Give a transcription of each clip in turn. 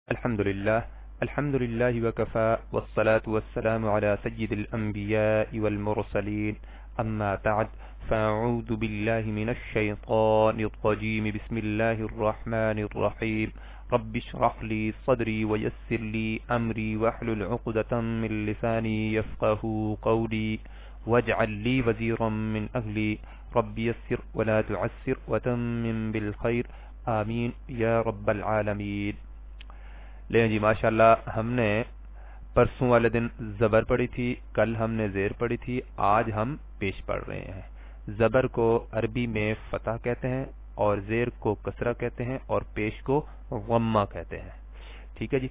الحمد لله وكفى والصلاة والسلام على سيد الأنبياء والمرسلين أما بعد فأعوذ بالله من الشيطان الرجيم بسم الله الرحمن الرحيم رب اشرح لي صدري ويسر لي أمري واحلل عقدة من لساني يفقه قولي واجعل لي وزيرا من أهلي رب يسر ولا تعسر وتمم بالخير آمين يا رب العالمين. لیں جی ماشاءاللہ ہم نے پرسوں والے دن زبر پڑھی تھی، کل ہم نے زیر پڑھی تھی، آج ہم پیش پڑھ رہے ہیں. زبر کو عربی میں فتح کہتے ہیں اور زیر کو کسرہ کہتے ہیں اور پیش کو غمہ کہتے ہیں. ٹھیک ہے جی.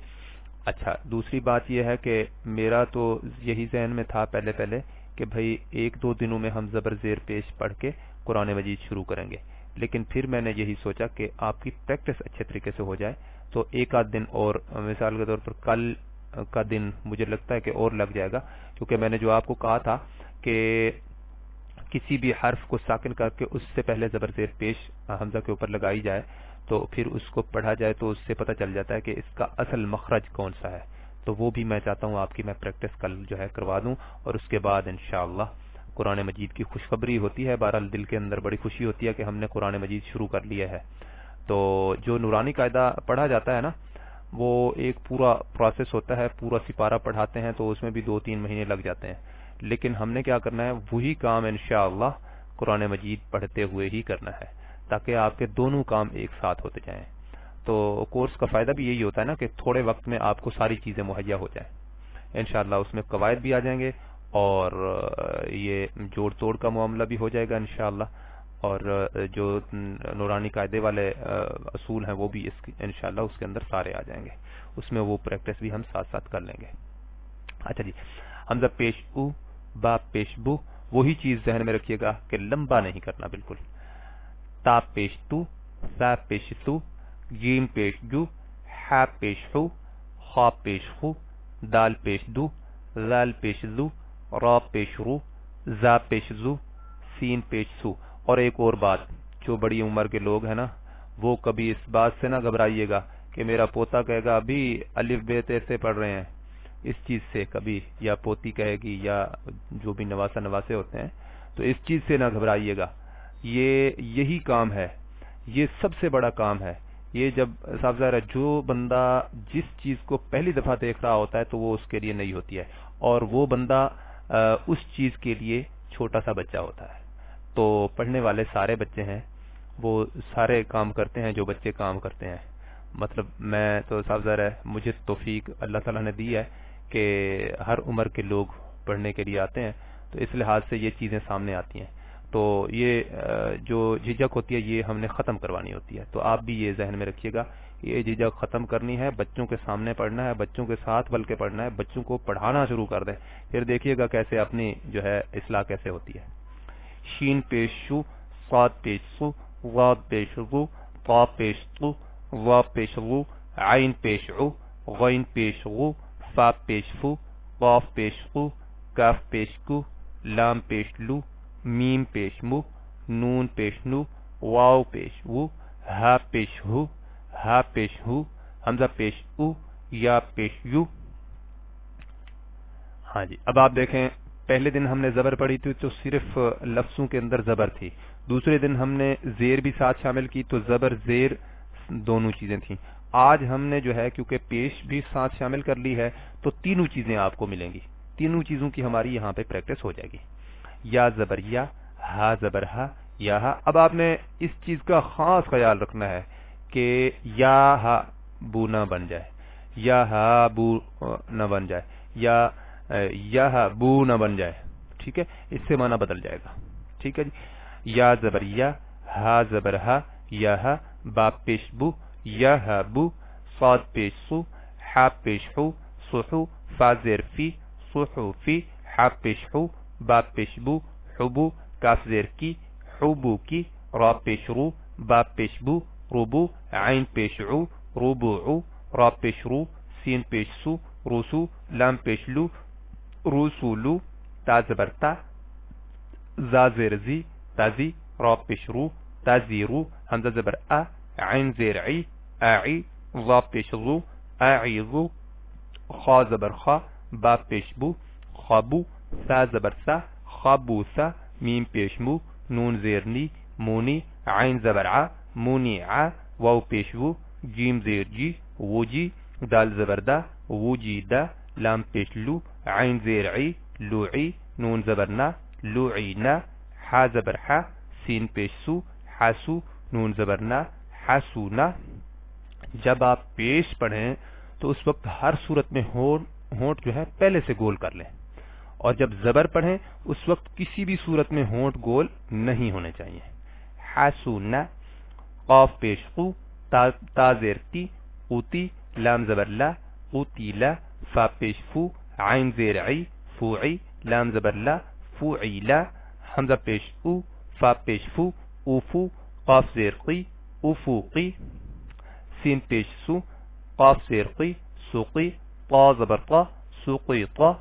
اچھا، دوسری بات یہ ہے کہ میرا تو یہی ذہن میں تھا پہلے کہ بھئی ایک دو دنوں میں ہم زبر زیر پیش پڑھ کے قرآن مجید شروع کریں گے، لیکن پھر میں نے یہی سوچا کہ آپ کی پریکٹس اچھے طریقے سے ہو جائے تو ایک آدھ دن اور، مثال کے طور پر کل کا دن مجھے لگتا ہے کہ اور لگ جائے گا، کیونکہ میں نے جو آپ کو کہا تھا کہ کسی بھی حرف کو ساکن کر کے اس سے پہلے زبر زیر پیش حمزہ کے اوپر لگائی جائے تو پھر اس کو پڑھا جائے تو اس سے پتہ چل جاتا ہے کہ اس کا اصل مخرج کون سا ہے. تو وہ بھی میں چاہتا ہوں آپ کی میں پریکٹس کل جو ہے کروا دوں، اور اس کے بعد انشاءاللہ قرآن مجید کی خوشخبری ہوتی ہے. بہرحال دل کے اندر بڑی خوشی ہوتی ہے کہ ہم نے قرآن مجید شروع کر لیا ہے. تو جو نورانی قاعدہ پڑھا جاتا ہے نا، وہ ایک پورا پروسیس ہوتا ہے، پورا سپارہ پڑھاتے ہیں تو اس میں بھی 2-3 مہینے لگ جاتے ہیں، لیکن ہم نے کیا کرنا ہے وہی کام انشاءاللہ قرآن مجید پڑھتے ہوئے ہی کرنا ہے تاکہ آپ کے دونوں کام ایک ساتھ ہوتے جائیں. تو کورس کا فائدہ بھی یہی ہوتا ہے نا کہ تھوڑے وقت میں آپ کو ساری چیزیں مہیا ہو جائیں. انشاءاللہ اس میں قواعد بھی آ جائیں گے اور یہ جوڑ توڑ کا معاملہ بھی ہو جائے گا انشاءاللہ، اور جو نورانی قاعدے والے اصول ہیں وہ بھی انشاءاللہ اس کے اندر سارے آ جائیں گے. اس میں وہ پریکٹس بھی ہم ساتھ ساتھ کر لیں گے. اچھا جی، حمزہ پیش او، با پیش بو، وہی چیز ذہن میں رکھیے گا کہ لمبا نہیں کرنا بالکل. تا پیش تو، سا پیش تو، جیم پیش جو، ہا پیش ہو، خا پیش خو، دال پیش دو، زال پیش زو، را پیش رو، زا پیش زو، سین پیش سو. اور ایک اور بات، جو بڑی عمر کے لوگ ہیں نا وہ کبھی اس بات سے نہ گھبرائیے گا کہ میرا پوتا کہے گا ابھی الف بے تے سے پڑھ رہے ہیں، اس چیز سے کبھی، یا پوتی کہے گی، یا جو بھی نواسا نواسے ہوتے ہیں، تو اس چیز سے نہ گھبرائیے گا. یہی کام ہے، یہ سب سے بڑا کام ہے. یہ جب صاحب ظاہر ہے جو بندہ جس چیز کو پہلی دفعہ دیکھ رہا ہوتا ہے تو وہ اس کے لیے نئی ہوتی ہے، اور وہ بندہ اس چیز کے لیے چھوٹا سا بچہ ہوتا ہے. تو پڑھنے والے سارے بچے ہیں، وہ سارے کام کرتے ہیں جو بچے کام کرتے ہیں. مطلب میں تو صاحب ظاہر ہے مجھے توفیق اللہ تعالیٰ نے دی ہے کہ ہر عمر کے لوگ پڑھنے کے لیے آتے ہیں، تو اس لحاظ سے یہ چیزیں سامنے آتی ہیں. تو یہ جو جھجک ہوتی ہے یہ ہم نے ختم کروانی ہوتی ہے. تو آپ بھی یہ ذہن میں رکھیے گا، یہ جھجک ختم کرنی ہے، بچوں کے سامنے پڑھنا ہے، بچوں کے ساتھ بلکہ پڑھنا ہے، بچوں کو پڑھانا شروع کر دیں، پھر دیکھیے گا کیسے اپنی جو ہے اصلاح کیسے ہوتی ہے. شین پیش شو، صاد پیش سو، غاد پیش غو، طا پیش طو، وا پیش غو، عین پیش عو، غین پیش غو، فا پیش فو، قاف پیش قو، کاف پیش کو، لام پیش لو، میم پیش مو، نون پیش نو، واو پیش وو، ہا پیش ہو، ہا پیش ہو، حمزہ پیش او، یا پیش یو. ہاں جی، اب آپ دیکھیں پہلے دن ہم نے زبر پڑھی تھی تو صرف لفظوں کے اندر زبر تھی، دوسرے دن ہم نے زیر بھی ساتھ شامل کی تو زبر زیر دونوں چیزیں تھیں. آج ہم نے جو ہے کیونکہ پیش بھی ساتھ شامل کر لی ہے تو تینوں چیزیں آپ کو ملیں گی، تینوں چیزوں کی ہماری یہاں پہ پریکٹس ہو جائے گی. یا زبر یا، ہا زبر ہا، یا ہا. اب آپ نے اس چیز کا خاص خیال رکھنا ہے کہ یا ہا بو نہ بن جائے، یا ہا بو نہ بن جائے، یا بو نہ بن جائے. ٹھیک ہے، اس سے معنی بدل جائے گا. ٹھیک ہے جی. یا زبر یا، ہا زبر ہا، یا ہا، با پیش بو، یا ہا بو، صاد پیش سو، ہا پیش ہو، صحو، فا زیر فی، صحو فی، ہا پیش ہو، با پیش بو، حبو، کاف زیر کی، حبو کی، را پیش رو، با پیش بو، ربو، عین پیش عو، ربوعو، را پیش رو، سین پیش سو، روسو، لام پیش لو، روسولو، تا زبر تا، زا زیر زی، تازی، را پیش رو، تازیرو، حمزہ زبر ا، عین زیر عی، اعی، ضا پیش ضو، اعیذو، خا زبر خا، با پیش بو، خابو، سا زبر سا، خابوسا، میم پیش مو، نون زیر نی، مونی، عین زبر ع، مونی ع، واو پیش وو، جیم زیر جی، وجی، دال زبر دا، وجی دا، لام پیش لو، عین زیر عی، لوعی، نون زبر نا، لوعی نا، حا زبر حا، سین پیش سو، حاسو، نون زبر نا، حاسو نا۔ جب آپ پیش پڑھیں تو اس وقت ہر صورت میں ہونٹ جو ہے پہلے سے گول کر لیں، اور جب زبر پڑھیں اس وقت کسی بھی صورت میں ہونٹ گول نہیں ہونے چاہیے۔ حاسو نا، قاف پیش قو، تا زیر تی، قوتی، لام زبر لا، قوتی لا، فا پیش فو، عین زیر عی، فوعی، لام زبر لا، فوعی لا، حمزہ پیش او، فا پیش فو، اوفو، قاف زیر قی، اوفوقی، سین پیش سو، قاف زیر قی، سوقی، طا زبر طا، سوقی طا،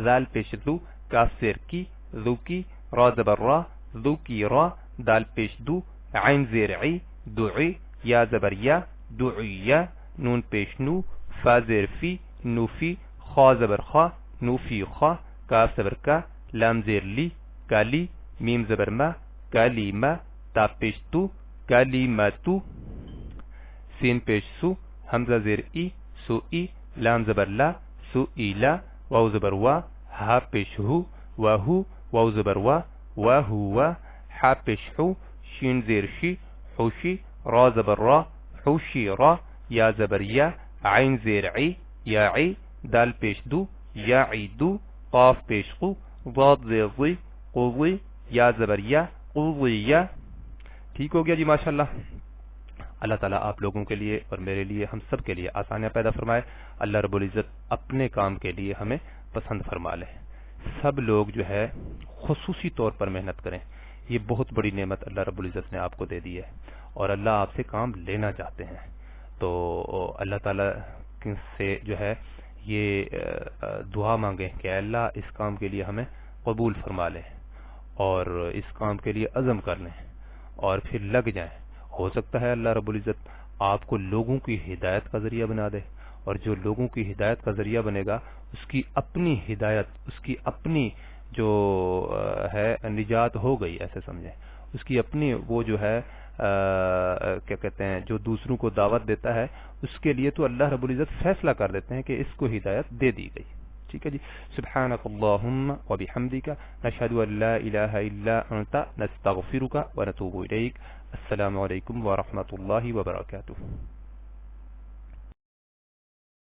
ذال پیش ذو، کاف زیر کی، ذو کی، را زبر را، ذو کی را، دال پیش دو، عین زیر عی، دعی، یا زبر یا، دعیا، نون پیش نو، فا زیر فی، نوفی، خا زبر خا، نوفی خا، کاف زبر کا، لام زیر لی، کالی، میم زبر ما، کالی ما، تا پیش تو، کالی ما تو، سین پیش سو، حمزہ زیر ای، سو ای، لام زبر لا، سو ای لا، واو زبر وا، ہا پیش ہو، واہو، واو زبر وا، واہو وا، حا پیش حو، شین زیر شی، حوشی، را زبر را، حوشی را، یا زبر یا، عین زیر عی، یا عی، دال پیش دو، یا عی دو، قاف پیش قو، ضاد زیر ضی، قوضی، یا زبر یا، قوضی یا۔ ٹھیک ہو گیا جی ماشاءاللہ۔ اللہ تعالیٰ آپ لوگوں کے لیے اور میرے لیے، ہم سب کے لیے آسانیاں پیدا فرمائے۔ اللہ رب العزت اپنے کام کے لیے ہمیں پسند فرما لے۔ سب لوگ جو ہے خصوصی طور پر محنت کریں، یہ بہت بڑی نعمت اللہ رب العزت نے آپ کو دے دی ہے، اور اللہ آپ سے کام لینا چاہتے ہیں۔ تو اللہ تعالیٰ سے جو ہے یہ دعا مانگیں کہ اے اللہ اس کام کے لیے ہمیں قبول فرما لیں، اور اس کام کے لیے عزم کر لیں، اور پھر لگ جائیں۔ ہو سکتا ہے اللہ رب العزت آپ کو لوگوں کی ہدایت کا ذریعہ بنا دے، اور جو لوگوں کی ہدایت کا ذریعہ بنے گا اس کی اپنی ہدایت، اس کی اپنی جو ہے نجات ہو گئی، ایسے سمجھیں، اس کی اپنی وہ جو ہے کیا کہتے ہیں، جو دوسروں کو دعوت دیتا ہے، اس کے لیے تو اللہ رب العزت فیصلہ کر دیتے ہیں کہ اس کو ہدایت دے دی گئی۔ ٹھیک ہے جی۔ سبحانک اللہم و بحمدک، نشہد ان لا الہ الا انت، نستغفرک و نتوب الیک۔ السلام علیکم ورحمۃ اللہ وبرکاتہ۔